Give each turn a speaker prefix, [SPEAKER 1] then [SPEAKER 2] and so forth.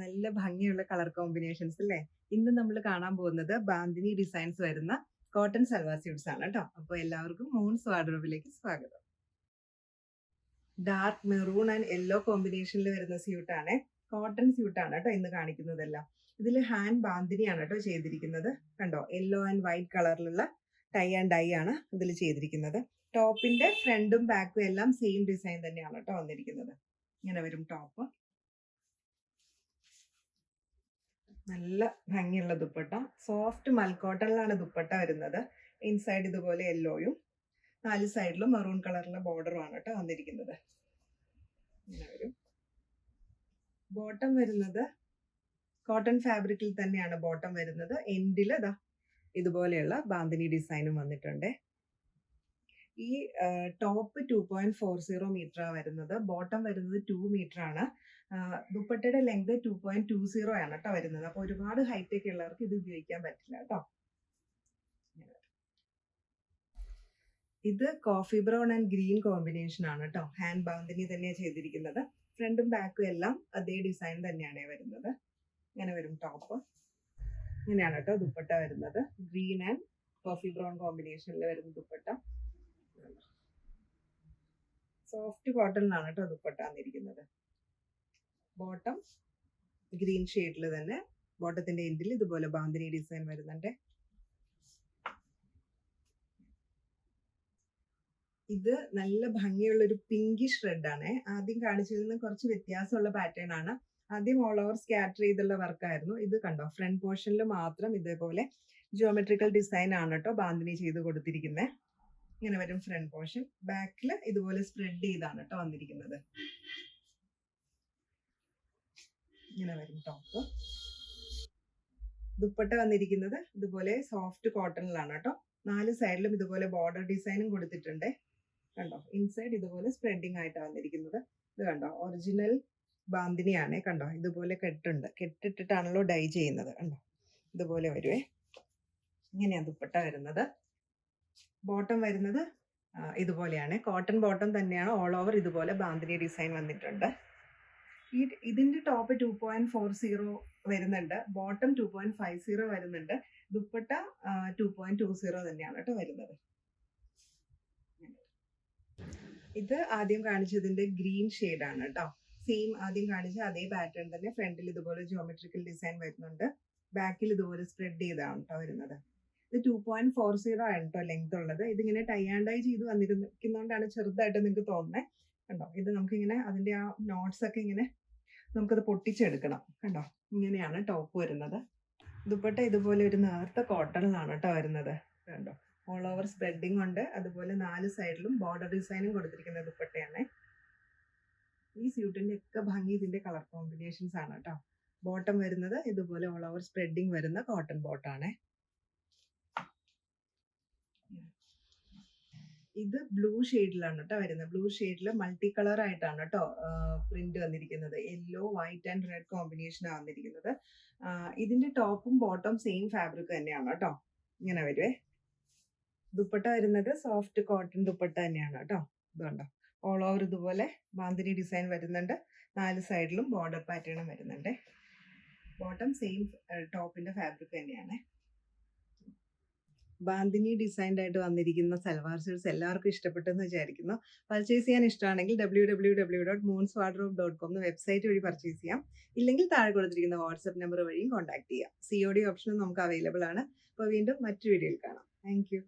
[SPEAKER 1] നല്ല ഭംഗിയുള്ള colour combinations അല്ലേ? ഇന്ന് നമ്മൾ കാണാൻ പോകുന്നത് ബാന്തിനി ഡിസൈൻസ് വരുന്ന കോട്ടൺ സൽവാർ സ്യൂട്ട്സ് ആണ് കേട്ടോ. അപ്പോൾ എല്ലാവർക്കും മൂൺസ് വാർഡ്രോബിലേക്ക് സ്വാഗതം. ഡാർക്ക് മെറൂൺ ആൻഡ് യെല്ലോ കോമ്പിനേഷനിൽ വരുന്ന സ്യൂട്ടാണ്. കോട്ടൺ സ്യൂട്ടാണ് കേട്ടോ ഇന്ന് കാണിക്കുന്നതെല്ലാം. ഇതിൽ ഹാൻഡ് ബാന്തിനിയാണ് കേട്ടോ ചെയ്തിരിക്കുന്നത്. കണ്ടോ, യെല്ലോ ആൻഡ് വൈറ്റ് കളറിലുള്ള ടൈ ആൻഡ് ഡൈ ആണ് ഇതിൽ ചെയ്തിരിക്കുന്നത്. ടോപ്പിന്റെ ഫ്രണ്ടും ബാക്കും എല്ലാം സെയിം ഡിസൈൻ തന്നെയാണ് കേട്ടോ വന്നിരിക്കുന്നത്. ഇങ്ങനെ വരും ടോപ്പ്. നല്ല ഭംഗിയുള്ള ദുപ്പട്ട. സോഫ്റ്റ് മൽക്കോട്ടണിലാണ് ദുപ്പട്ട വരുന്നത്. ഇൻസൈഡ് ഇതുപോലെ യെല്ലോയും 4 സൈഡിലും മെറൂൺ കളറിലെ ബോർഡറുമാണ് കേട്ടോ വന്നിരിക്കുന്നത്. ഇങ്ങനെ വരും. ബോട്ടം വരുന്നത് കോട്ടൺ ഫാബ്രിക്കിൽ തന്നെയാണ് ബോട്ടം വരുന്നത്. എൻഡിൽ ഇതുപോലെയുള്ള ബാന്തിനി ഡിസൈനും വന്നിട്ടുണ്ട്. ഈ ടോപ്പ് 2.40 മീറ്റർ വരുന്നത്. ബോട്ടം വരുന്നത് 2 മീറ്റർ ആണ്. ദുപ്പട്ടയുടെ ലെങ്ത് 2.20 ആണ് കേട്ടോ വരുന്നത്. അപ്പൊ ഒരുപാട് ഹൈറ്റ് ഒക്കെ ഉള്ളവർക്ക് ഇത് ഉപയോഗിക്കാൻ പറ്റില്ല കേട്ടോ. ഇത് coffee brown and green combination ആണ് കേട്ടോ. ഹാൻഡ് ബാന്തിനി തന്നെയാണ് ചെയ്തിരിക്കുന്നത്. ഫ്രണ്ടും ബാക്കും എല്ലാം അതേ ഡിസൈൻ തന്നെയാണ് വരുന്നത്. ഇങ്ങനെ വരും ടോപ്പ്. ഇങ്ങനെയാണ് കേട്ടോ ദുപ്പട്ട വരുന്നത്. ഗ്രീൻ ആൻഡ് കോഫി ബ്രൗൺ കോമ്പിനേഷനിൽ വരുന്ന ദുപ്പട്ട. സോഫ്റ്റ് കോട്ടണിലാണ് കേട്ടോ ദുപ്പട്ട വന്നിരിക്കുന്നത്. ബോട്ടം ഗ്രീൻ ഷെയ്ഡിൽ തന്നെ. ബോട്ടത്തിന്റെ എൻഡിൽ ഇതുപോലെ ബാന്തിനി ഡിസൈൻ വരുന്നുണ്ട്. ഇത് നല്ല ഭംഗിയുള്ള ഒരു പിങ്കിഷ് റെഡ് ആണ്. ആദ്യം കാണിച്ചതിൽ നിന്ന് കുറച്ച് വ്യത്യാസമുള്ള പാറ്റേൺ ആണ്. ആദ്യം ഓൾ ഓവർ സ്കാറ്റർ ചെയ്തുള്ള വർക്കായിരുന്നു. ഇത് കണ്ടോ, ഫ്രണ്ട് പോർഷനിൽ മാത്രം ഇതേപോലെ ജിയോമെട്രിക്കൽ ഡിസൈൻ ആണ് കേട്ടോ ബാന്തിനി ചെയ്ത് കൊടുത്തിരിക്കുന്നത്. ഇങ്ങനെ വരും ഫ്രണ്ട് പോർഷൻ. ബാക്കിൽ ഇതുപോലെ സ്പ്രെഡ് ചെയ്താണ് കേട്ടോ വന്നിരിക്കുന്നത്. ഇങ്ങനെ വരും ടോപ്പ്. ദുപ്പട്ട വന്നിരിക്കുന്നത് ഇതുപോലെ സോഫ്റ്റ് കോട്ടണിലാണ് കേട്ടോ. 4 സൈഡിലും ഇതുപോലെ ബോർഡർ ഡിസൈനും കൊടുത്തിട്ടുണ്ട്. കണ്ടോ, ഇൻസൈഡ് ഇതുപോലെ സ്പ്രെഡിങ് ആയിട്ടാണ് വന്നിരിക്കുന്നത്. ഇത് കണ്ടോ, ഒറിജിനൽ ബാന്തിനിയാണ്. കണ്ടോ, ഇതുപോലെ കെട്ടുണ്ട്. കെട്ടിട്ടിട്ടാണല്ലോ ഡൈ ചെയ്യുന്നത്. കണ്ടോ, ഇതുപോലെ വരുവേ. ഇങ്ങനെയാണ് ദുപ്പട്ട വരുന്നത്. ബോട്ടം വരുന്നത് ഇതുപോലെയാണ്. കോട്ടൺ ബോട്ടം തന്നെയാണ്. ഓൾ ഓവർ ഇതുപോലെ ബാന്തിനി ഡിസൈൻ വന്നിട്ടുണ്ട്. ഇതിന്റെ ടോപ്പ് 2.40 വരുന്നുണ്ട്. ബോട്ടം 2.50 വരുന്നുണ്ട്. ദുപ്പട്ട 2.20 തന്നെയാണ് കേട്ടോ വരുന്നത്. ഇത് ആദ്യം കാണിച്ചതിന്റെ ഗ്രീൻ ഷെയ്ഡ് ആണ് കേട്ടോ. സെയിം ആദ്യം കാണിച്ച അതേ പാറ്റേൺ തന്നെ. ഫ്രണ്ടിൽ ഇതുപോലെ ജിയോമെട്രിക്കൽ ഡിസൈൻ വരുന്നുണ്ട്. ബാക്കിൽ ഇതുപോലെ സ്പ്രെഡ് ചെയ്താണ് കേട്ടോ വരുന്നത്. ഇത് 2.40 ആണ് കേട്ടോ ലെങ്ത് ഉള്ളത്. ഇതിങ്ങനെ ടൈ ആൻഡ് ഡൈ ചെയ്ത് വന്നിരിക്കുന്നതുകൊണ്ടാണ് ചെറുതായിട്ട് നിങ്ങൾക്ക് തോന്നുന്നത്. കണ്ടോ, ഇത് നമുക്കിങ്ങനെ അതിന്റെ ആ നോട്ട്സ് ഒക്കെ ഇങ്ങനെ നമുക്കത് പൊട്ടിച്ചെടുക്കണം. കണ്ടോ, ഇങ്ങനെയാണ് ടോപ്പ് വരുന്നത്. ദുപ്പട്ട ഇതുപോലെ ഒരു നേർത്ത കോട്ടണിലാണ് കേട്ടോ വരുന്നത്. കണ്ടോ, ഓൾ ഓവർ സ്പ്രെഡിങ് ഉണ്ട്. അതുപോലെ 4 സൈഡിലും ബോർഡർ ഡിസൈനും കൊടുത്തിരിക്കുന്ന ദുപ്പട്ടയാണ്. ഈ സ്യൂട്ടിന്റെ ഒക്കെ ഭംഗി ഇതിന്റെ കളർ കോമ്പിനേഷൻസ് ആണ് കേട്ടോ. ബോട്ടം വരുന്നത് ഇതുപോലെ ഓൾ ഓവർ സ്പ്രെഡിങ് വരുന്ന കോട്ടൺ ബോട്ടാണ്. ഇത് ബ്ലൂ ഷെയ്ഡിലാണ് കേട്ടോ വരുന്നത്. ബ്ലൂ ഷെയ്ഡിൽ മൾട്ടി കളർ ആയിട്ടാണ് കേട്ടോ പ്രിന്റ് വന്നിരിക്കുന്നത്. യെല്ലോ, വൈറ്റ് ആൻഡ് റെഡ് കോമ്പിനേഷനാണ് വന്നിരിക്കുന്നത്. ഇതിന്റെ ടോപ്പും ബോട്ടം സെയിം ഫാബ്രിക് തന്നെയാണ് കേട്ടോ. ഇങ്ങനെ വരുവേ. ദുപ്പട്ട വരുന്നത് സോഫ്റ്റ് കോട്ടൺ ദുപ്പട്ട തന്നെയാണ് കേട്ടോ. ഇതുണ്ടോ, ഓൾ ഓവർ ഇതുപോലെ ബാന്തിനി ഡിസൈൻ വരുന്നുണ്ട്. 4 സൈഡിലും ബോർഡർ പാറ്റേണും വരുന്നുണ്ട്. ബോട്ടം സെയിം ടോപ്പിന്റെ ഫാബ്രിക് തന്നെയാണ്. ബാന്തിനി ഡിസൈൻഡ് ആയിട്ട് വന്നിരിക്കുന്ന സൽവാർ സ്യൂട്ട്സ് എല്ലാവർക്കും ഇഷ്ടപ്പെട്ടെന്ന് വിചാരിക്കുന്നു. പർച്ചേസ് ചെയ്യാൻ ഇഷ്ടമാണെങ്കിൽ www.moonswardrobe.com വെബ്സൈറ്റ് വഴി പർച്ചേസ് ചെയ്യാം. ഇല്ലെങ്കിൽ താഴെ കൊടുത്തിരിക്കുന്ന വാട്സ്ആപ്പ് നമ്പർ വഴിയും കോൺടാക്ട് ചെയ്യാം. COD ഓപ്ഷനും നമുക്ക് അവൈലബിൾ ആണ്. അപ്പോൾ വീണ്ടും മറ്റു വീഡിയോയിൽ കാണാം. Thank you.